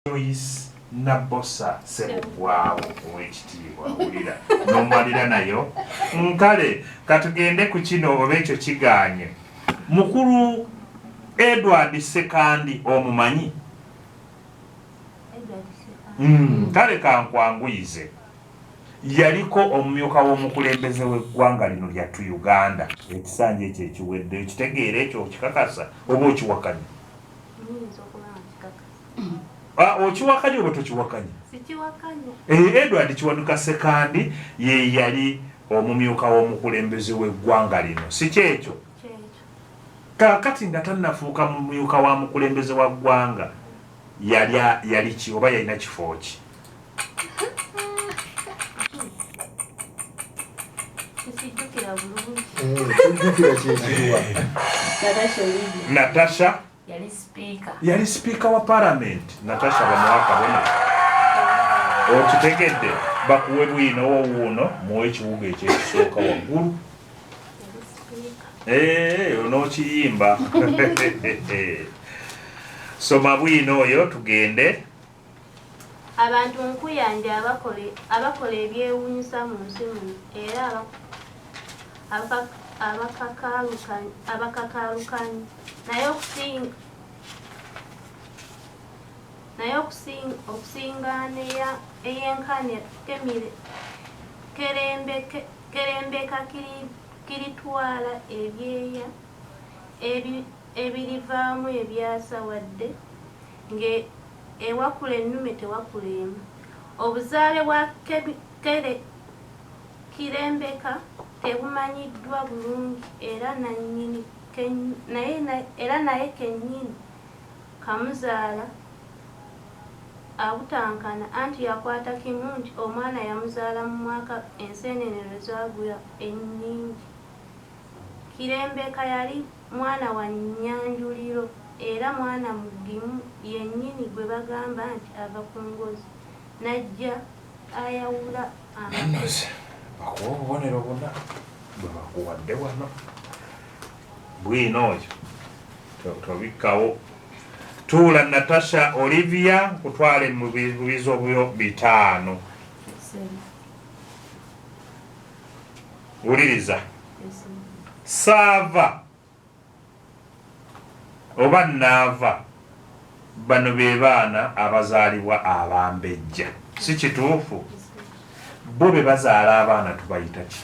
Joyce Nabosa Sebwawo ow'ekitiibwa awulira n'omalira nayo nkale katugende ku kino oba ekyo kiganye. Mukulu Edward Sekandi omumanyi? Kale kankwanguyize yaliko omumyuka w'omukulembeze w'eggwanga lino lyattu Uganda. Ekisanja ekyo ekiwedde ekitegeera ekyo okikakasa oba okiwakanya? Okiwakanya oba tokiwakanya? Edward Kiwanuka Sekandi ye yali omumyuka w'omukulembeze w'eggwanga lino, si kyekyo? Kakati nga tannafuuka mumyuka wa mukulembeze wa ggwanga yali ki oba yalina kifo ki? Natasha yali speaker wa parliament. Natasha bamwakabona okitegedde bakuwe bwino wuuno muwe ekiwuga ekyekisooka waggulu onookiyimba. Soma bwino oyo tugende. Abantu nkuyanja abakola ebyewuunyisa mu nsi muno era abakakaalukanyi naye okusingaana ey'enkanya kerembeka kiritwala ebyeya ebirivaamu ebyasa wadde ewakula ennume tewakula emu. Obuzaale bwa kirembeka tebumanyiddwa bulungi era naye kennyini kamuzaala abutankana anti yakwata kimu nti omwana yamuzaala mu mwaka enseenene lwe zaagula ennyingi. Kirembeka yali mwana wa Nnyanjuliro era mwana mugimu yennyini gwe bagamba nti ava ku ngozi najja ayawula amanoze bakuwa obubonero buna bwe bakuwadde wano bwino oyo tobikkawo. Tuula Natasha Olivia kutwale mu bibuuzo byo 5. Wuliriza. Saava oba naava bano be baana abazaalibwa abambejja, si kituufu? Bo be bazaala abaana tubayita ki?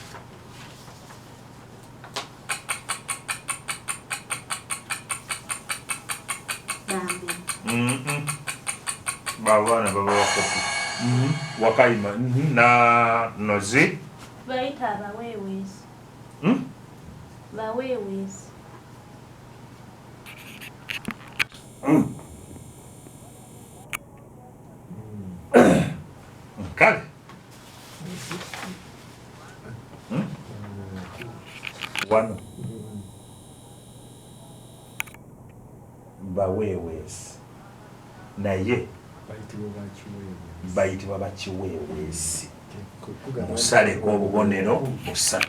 Babaana baba wakopi wakayima na nozi bayita abaweewezi. Baweewezi. Kale wano baweewezi naye bayitibwa bakiweewezi. Musaleko obubonero 3.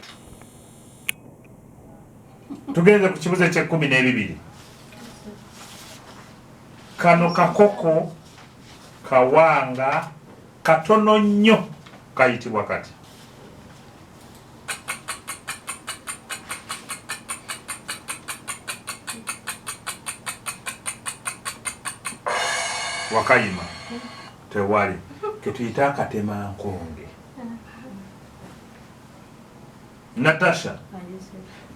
Tugenze ku kibuzo ekye12. Kano kakoko kawanga katono nnyo kayitibwa kati? Wakayima tewali ketuyita akatemankonge. Natasha,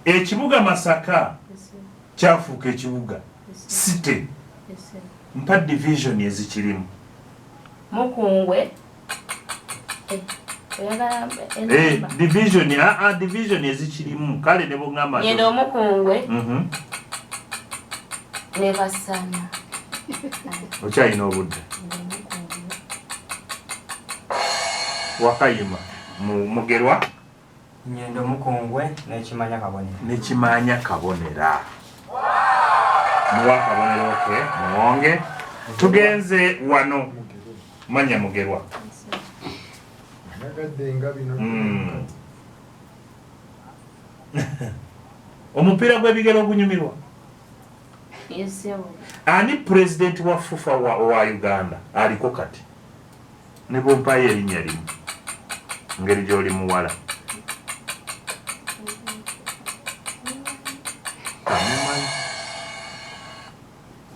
ekibuga Masaka kyafuuka ekibuga site mpa division ezikirimu. Mukungwe division ezikirimu kale ne bongamba yendo omukungwe ne Basana. Okyalina obudde. Wakayima Mugerwa Nyendo Mukungwe n'ekimanya kabonera. N'ekimanya kabonera. Muwa kabonera oke muwonge. Tugenze wano manya Mugerwa. Omupiira gw'ebigero ogunyumirwa. ani president wa FUFA wa Uganda aliko kati ne bompaye erinnya limu ngeri gy'oli muwala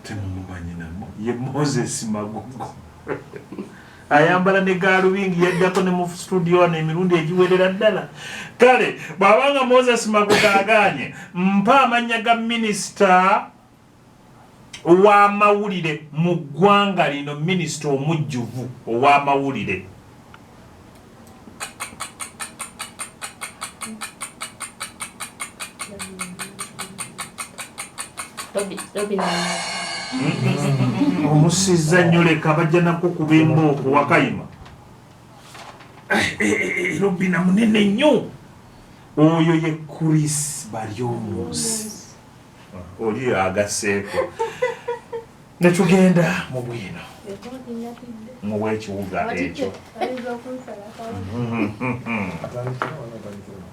temumumanyi namo ye Moses Magogo ayambala ne galubingi yaddako ne mu studio n'emirundi egiwerera ddala kale bw'abanga Moses Magogo aganye mpa amanya ga minisita ow'amawulire mu ggwanga lino minisita omujjuvu ow'amawulire omusizza nnyo leka bajja nako kuba embooko wakayima Robina munene nnyo oyo ye Chris Baryomunsi oli agaseeko netugenda mu bwino mu bw'ekiwuga ekyo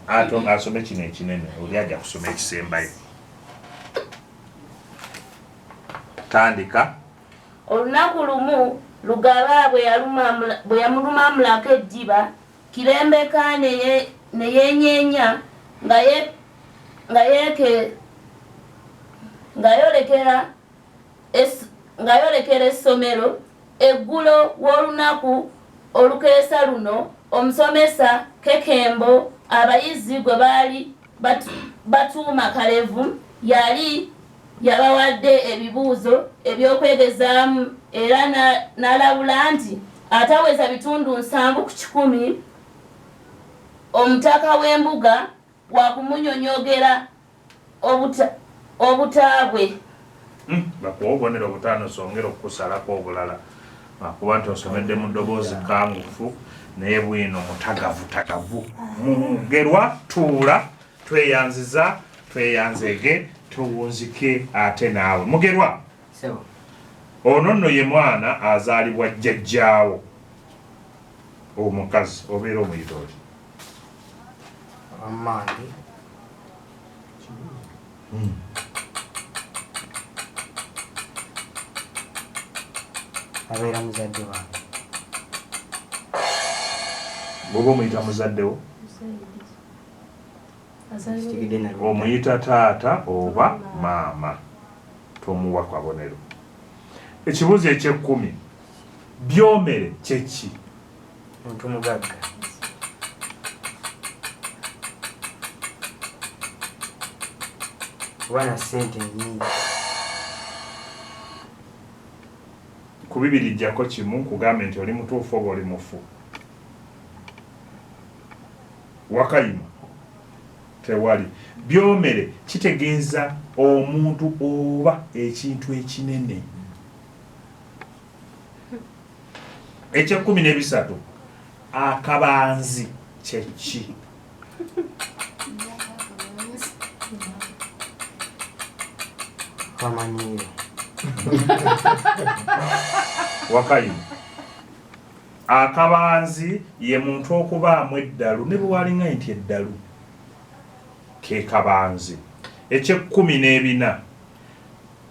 ate asome kino ekinene oli ajja kusoma ekisembayo tandika olunaku lumu Lugaba bwe yamulumamulako eddiba Kirembeka ne yenyeenya nga yolekera essomero eggulo w'olunaku olukeesa luno omusomesa Kekembo abayizi gwe baali batuuma Kalevu yali yabawadde ebibuuzo ebyokwegezaamu era n'alabula nti ataweza bitundu 7 ku 10 omutaka w'embuga wakumunyonyogera obutaabwe bakuwa obubonero butaano songera okukusalako obulala kuba nti osomedde mu ddoboozi kangufu naye bwino mutagavu mugerwa tuula tweyanziza tweyanzege tuwunzike ate naawe mugerwa ono nno ye mwana azaalibwa jjajjaawo omukazi obeera omuyita oti abeera muzadde wange bwoba omuyita muzaddewo omuyita taata oba maama tomuwa kabonero ekibuuzo eky'ekkumi byomere kyeki muntu mugagga wana sente nyingi ku bibiri jjako kimu nkugambe nti oli mutuufu oba oli mufu wakayima tewali byomere kitegeeza omuntu oba ekintu ekinene eky'13 akabanzi kyeki kamanyiire wakayima akabanzi ye muntu okubaamu eddalu ne bwewalinga nti eddalu ke kabanzi eky'14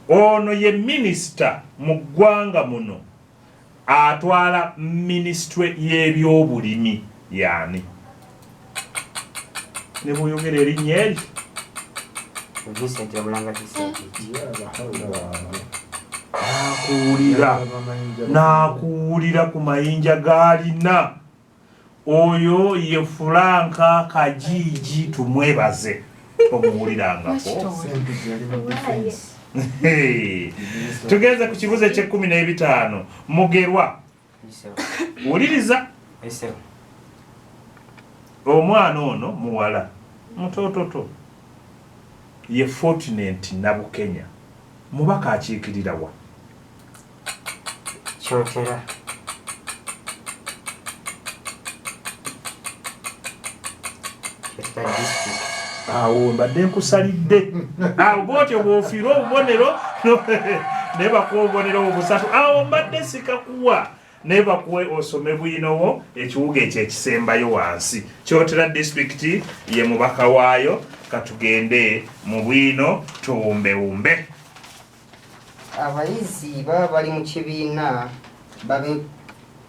ono ye minisita mu ggwanga muno atwala minisitule y'ebyobulimi yani ne bw'oyogera erinnya eri nakuwulira ku mayinja gaalina oyo ye Franka Kajiiji tumwebaze tomuwulirangako tugenze ku kibuuzo eky'15 mugerwa wuliriza omwana ono muwala mutototo ye Fortunate Nabukenya mubaka akiikirira wa kyotera awo mbadde nkusalidde awo bwotyo bw'ofiira obubonero naye bakuwa obubonero obusatu awo mbadde sikakuwa naye bakuwe osome bwinowo ekiwuga ekyo ekisembayo wansi Kyotera disitulikiti ye mubaka waayo katugende mu bwino tuwumbewumbe abayizi baba bali mu kibiina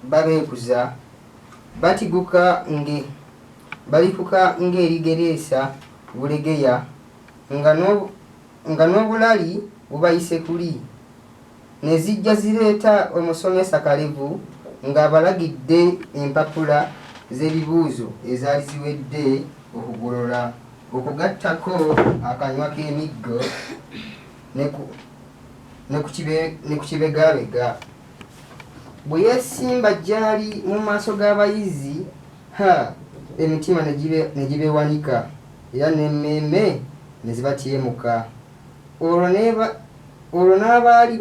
babeekuza balikuka ng'erigereesa bulegeya nga n'obulali bubayise kuli ne zijja zireeta omusomesa kalevu ng'abalagidde empapula z'ebibuuzo ezaali ziwedde okugolola okugattako akanywa k'emiggo ne ku kibegabega. Bwe yeesimba gy'ali mu maaso g'abayizi emitima ne gibeewanika era n'emmeeme ne zibatyemuka. Olwo n'abaali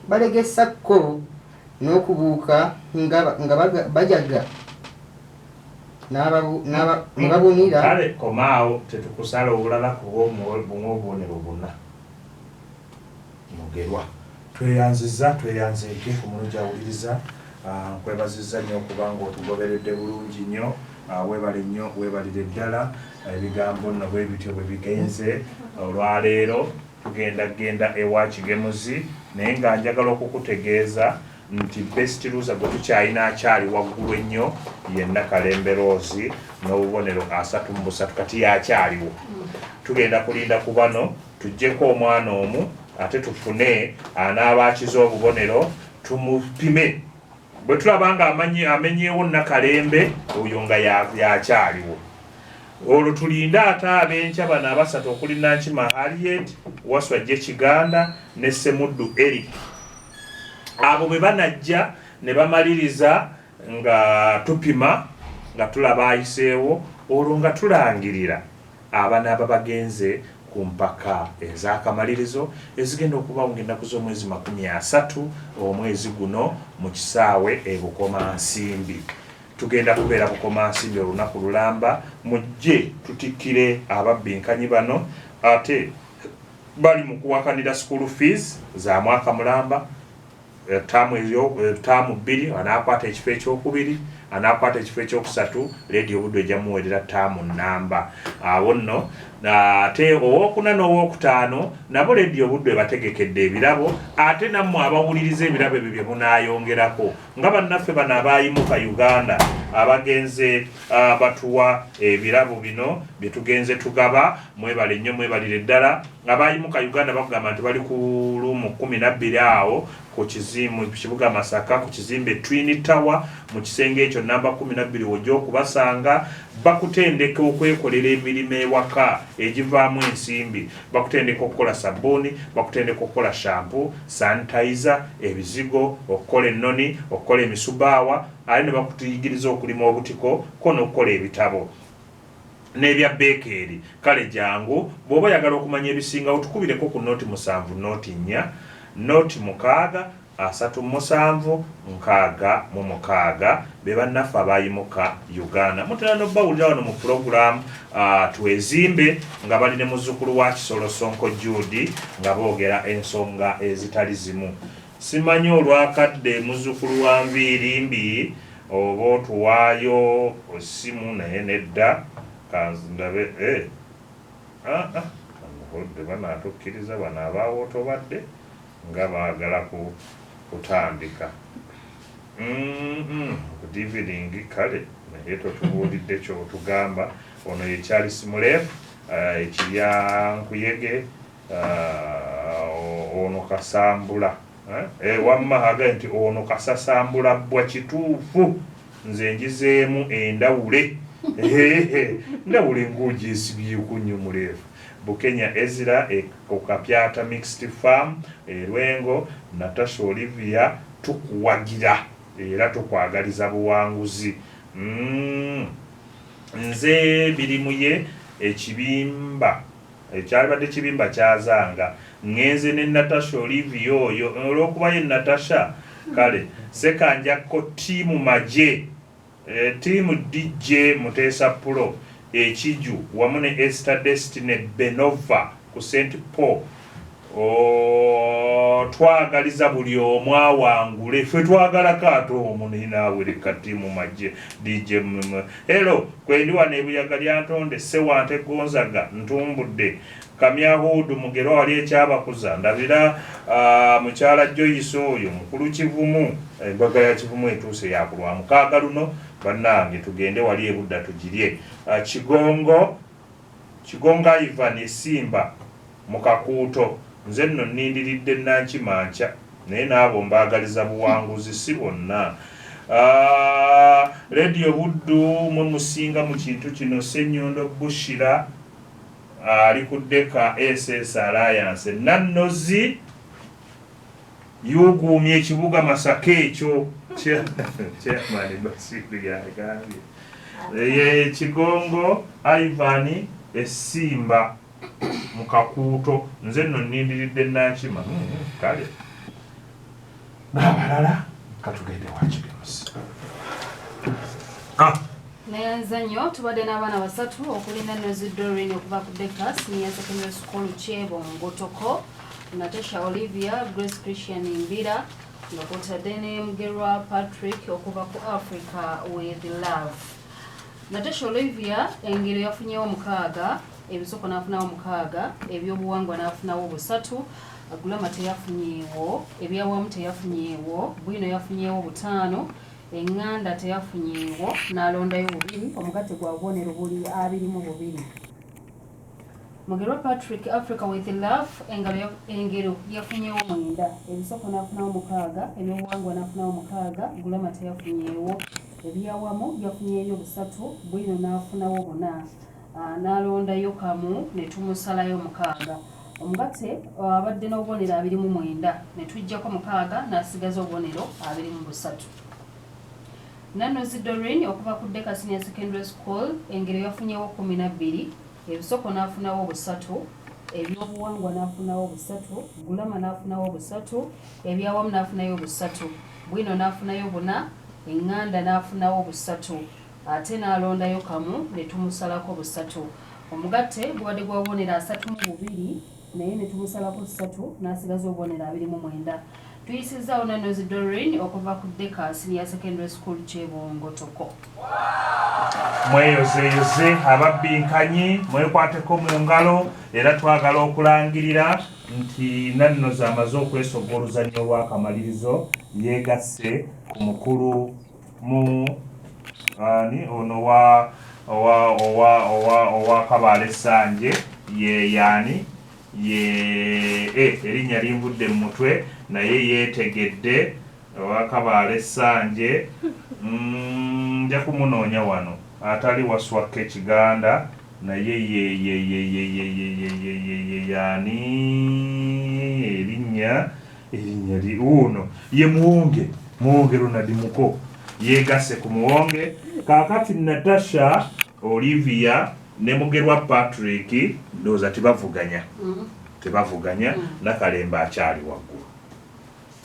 balegesako n'okubuuka nga bajaga ne babunira. Kale komaawo tetukusala obulala kubw'obubonero buna mugerwa tweyanzeeke ku mulungi awuliriza. Nkwebaziza nnyo okuba ng'otugoberedde bulungi nnyo. Weebale nnyo, weebalire ddala. Ebigambo nno bwe bityo bwe bigenze. Olwaleero tugenda ewa Kigemuzi naye nga njagala okukutegeeza nti best loser gwe tukyalina akyali waggulu ennyo yenna Kalembe Rose n'obubonero 33 kati yakyaliwo. Tugenda kulinda ku bano tuggyeko omwana omu ate tufune anaaba akiza obubonero tumupime. Bwe tulaba nga amenyeewo Nakalembe oyo nga yakyaliwo. Olwo tulinda ate ab'enkya bano abasatu okuli Nankima Harriet, Waswa Gye Kiganda ne Ssemuddu Eric. Abo bwe banajja ne bamaliriza nga tupima nga tulaba ayiseewo, olwo nga tulangirira abanaaba bagenze ku mpaka ez'akamalirizo ezigenda okuba ng'ennaku z'omwezi 30 omwezi guno mu kisaawe e Bukomansimbi. Tugenda kubeera Bukomansimbi olunaku lulamba. Mujje tutikkire ababinkanyi bano ate bali mu kuwakanira school fees za mwaka mulamba. Taamu 2 anaakwata ekifo ekyokubiri, anaakwata ekifo ekyokusatu, Radio Buddo ejja muweerera taamu nnamba. Awo nno ate owookuna n'owookutaano nabo Radio Buddo ebategekedde ebirabo, ate nammwe abawuliriza ebirabo ebyo bye munaayongerako nga bannaffe bano abaayimuka Uganda abagenze batuwa ebirabo bino bye tugenze tugaba. Mwebale nnyo, mwebalire ddala. Abaayimuka Uganda bakugamba nti bali ku luumu 12 awo ku kibuga Masaka ku kizimbe Twin Tower mu kisenge ekyo namba 12 wojja okubasanga. Bakutendeka okwekolera emirimu ewaka egivaamu ensimbi. Bakutendeka okukola sabbuuni, bakutendeka okukola shampoo, sanitizer, ebizigo, okukola ennoni, okukola emisubaawa, ate ne bakutuyigiriza okulima obutiko ko n'okukola ebitabo n'ebya bekeeri. Kale jangu bw'oba oyagala okumanya ebisingawo tukubireko ku nooti 7 nooti 4 nooti 6 37 66 be bannaffe abaayimuka Uganda. Mutera n'obbawulira wano mu pulogulaamu Twezimbe nga bali ne muzzukulu wa Kisolo Sonko Judy nga boogera ensonga ezitali zimu. Simanyi olwakadde muzzukulu wa Nviirimbi oba otuwaayo osimu naye nedda kanzindabe banaatukkiriza bano abaawo otobadde nga baagala kutandika good evening. Kale naye totubuulidde kyotugamba. Ono ye Charles Mulefu ekirya Nkuyege ono Kasambula wamma agaye nti ono Kasasambula bwa kituufu nze njizeemu endawule ndawule nguugi esibyeku nnyo Mulefu. Bukenya Ezra Okapyata Mixed Farm Lwengo Natasha Olivia tukuwagira era tukwagaliza buwanguzi. Nze birimu ye ekibimba ekyalibadde kibimba kyazanga ngenze ne Natasha Olivia oyo olw'okuba ye Natasha kale sekanjakko tiimu maje tiimu DJ Muteesa Pro Ekiju wamu ne Esther Destiny Benova ku St. Paul twagaliza buli omu awangule ffe twagala kaato omuninaawere kati mu magye DJ ero kwendi wano ebuyaga lyantonde Sewante Gonzaga ntumbudde Kamyahudu Mugero wali ekyabakuza ndabira mukyala Joyce oyo mukulu Kivumu embaga ya Kivumu etuuse yakulwa mukaaga luno bannange tugende wali ebudda tugirye Kigonga Ivan Esimba mukakuuto nze nno nnindiridde Nankimanca naye n'abo mbaagaliza buwanguzi si bonna Radio Buddu mwe musinga mu kintu kino Ssenyondo Bushira ali ku Deka SS Alliance Nannozi yuguumye ekibuga Masaka ekyo chairman Basiru yagambye Kigongo Ivan Esimba mukakuuto nze nno nnindiridde Nankima kale n'abalala katugende wakigemusi Nayanzanyo tubadde n'abaana basatu okulinda Nozidorine okuva ku Deka Senior Secondary School Chebo Ngotoko Natasha Olivia Grace Christian Mbira nga kwotadde ne Mugerwa Patrick okuva ku Africa with Love. Natasha Olivia engero yafunyewo 6 ebisoko n'afunawo 6 ebyobuwangwa n'afunawo 3 Agulama teyafunyeewo ebyawamu teyafunyeewo Bwino yafunyeewo 5 Enganda teyafunyeewo n'alondayo 2 omugatte gwa bubonero buli 22 Mugerwa Patrick Africa with Love engero yafunyeewo 9 ebisoko n'afunawo 6 ebyobuwangwa n'afunawo 6 Agulama teyafunyeewo ebyawamu yafunyeeyo 3 Bwino n'afunawo 4 n'alondayo kamu ne tumusalayo 6 omugatte abadde n'obubonero 29 ne tujjako 6 n'asigaza obubonero 23 Nanozidorine okuva ku Deka Senior Secondary School engero yafunyeewo 12 ebisoko n'afunawo 3 ebyobuwangwa n'afunawo 3 Gulama n'afunawo 3 ebyawamu n'afunayo 3 Bwino n'afunayo 4 Enganda n'afunawo 3 ate n'alondayo kamu ne tumusalako 3 omugatte gubadde gwa bubonero 32 naye ne tumusalako 3 n'asigaza obubonero 29 tuyisizaawo Nanozidorine okuva ku Deka Senior Secondary School Chebo Ngotoko. Mweyozeyoze ababinkanyi mwekwateko mu ngalo era twagala okulangirira nti Nannozi amaze okwesoga oluzannya olw'akamalirizo yeegasse ku mukulu mu ono owa Kabale Sanje ye erinnya limvudde mu mutwe naye yeetegedde owa Kabale Sanje nja kumunoonya wano atali waswaka ekiganda naye yani erinnya uno ye muwonge Ronald Muko yeegasse ku muwonge kaakati Natasha Olivia ne Mugerwa Patrick ndowooza tebavuganya Nakalemba akyali waggulu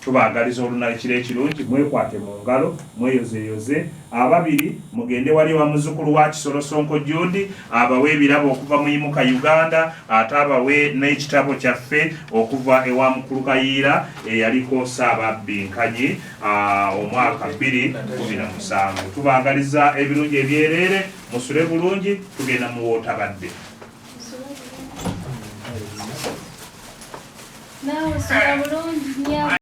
tubaagaliza olunaikiro ekirungi mwekwate mu ngalo mweyozeyoze ababiri mugende wali wa muzzukulu wa Kisolo Sonko Judy abawe ebirabo okuva mu Imuka Uganda ate abawe n'ekitabo kyaffe okuva ewa mukulu Kayiira eyaliko Ssaababinkanyi omwaka 2017 tubaagaliza ebirungi ebyereere musule bulungi tugenda mu wootabadde nawe sula bulungi